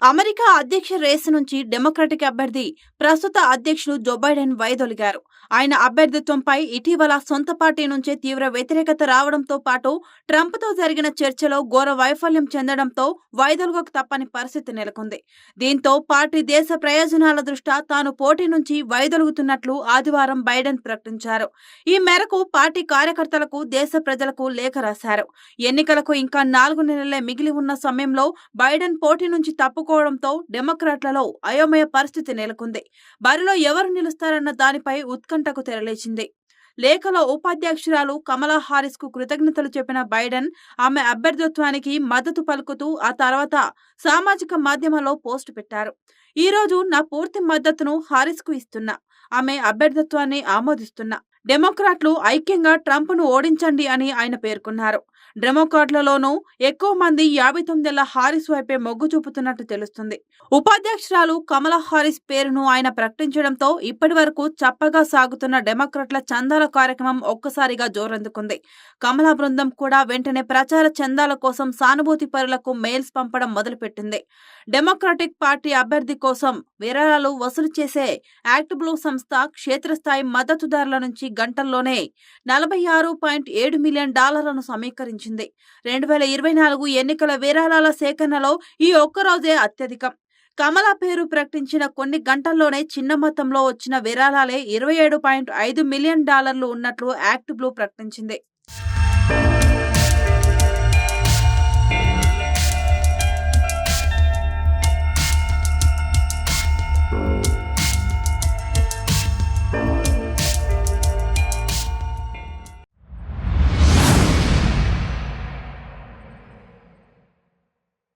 America అధ్యక్ష race నుంచి democratic అభ్యర్థి ప్రస్తుత అధ్యక్షుడు జో బైడెన్ వైదొలిగారు. ఆయన అభ్యర్థిత్వంపై ఇటీవల సొంత పార్టీ నుంచే తీవ్ర వ్యతిరేకత రావడంతో పాటు ట్రంప్తో జరిగిన చర్చలో ఘోర వైఫల్యం చెందడంతో వైదొలగక తప్పని పరిస్థితి నెలకొంది. దీంతో పార్టీ దేశ ప్రయోజనాల దృష్ట్యా తాను పోటీ నుంచి వైదొలుగుతున్నట్లు ఆదివారం బైడెన్ ప్రకటించారు. ఈ మేరకు పార్టీ కార్యకర్తలకు, దేశ ప్రజలకు లేఖ రాశారు. ఎన్నికలకు ఇంకా 4 నెలలే మిగిలి ఉన్న సమయంలో బైడెన్ పోటీ నుంచి తప్పుకోవడంతో డెమోక్రాట్లలో అయోమయ పరిస్థితి నెలకొంది. బరిలో ఎవరు నిలుస్తారన్న దానిపై ఉత్కంఠకు తెరలేచింది. లేఖలో ఉపాధ్యక్షురాలు కమలా హారిస్ కు కృతజ్ఞతలు చెప్పిన బైడెన్ ఆమె అభ్యర్థిత్వానికి మద్దతు పలుకుతూ ఆ తర్వాత సామాజిక మాధ్యమాల్లో పోస్టు పెట్టారు. ఈ రోజు నా పూర్తి మద్దతును హారిస్ కు ఇస్తున్నా. ఆమె అభ్యర్థిత్వాన్ని ఆమోదిస్తున్నా. డెమోక్రాట్లు ఐక్యంగా ట్రంప్ను ఓడించండి అని ఆయన పేర్కొన్నారు. డెమోక్రాట్లలోనూ ఎక్కువ మంది 59 ఏళ్ల హారిస్ వైపే మొగ్గు చూపుతున్నట్టు తెలుస్తుంది. ఉపాధ్యక్షురాలు కమలా హారిస్ పేరును ఆయన ప్రకటించడంతో ఇప్పటి వరకు చప్పగా సాగుతున్న డెమోక్రాట్ల చందాల కార్యక్రమం ఒక్కసారిగా జోరందుకుంది. కమలా బృందం కూడా వెంటనే ప్రచార చందాల కోసం సానుభూతి పరులకు మెయిల్స్ పంపడం మొదలుపెట్టింది. డెమోక్రాటిక్ పార్టీ అభ్యర్థి కోసం విరాళాలు వసూలు చేసే యాక్ట్ బ్లూ సంస్థ క్షేత్రస్థాయి మద్దతుదారుల నుంచి గంటల్లోనే $46.7 మిలియన్ సమీకరించింది. 2024 ఎన్నికల విరాళాల సేకరణలో ఈ ఒక్కరోజే అత్యధికం. కమలా పేరు ప్రకటించిన కొన్ని గంటల్లోనే చిన్న మొత్తంలో వచ్చిన విరాళాలే $27.5 మిలియన్ ఉన్నట్లు యాక్ట్ బ్లూ ప్రకటించింది.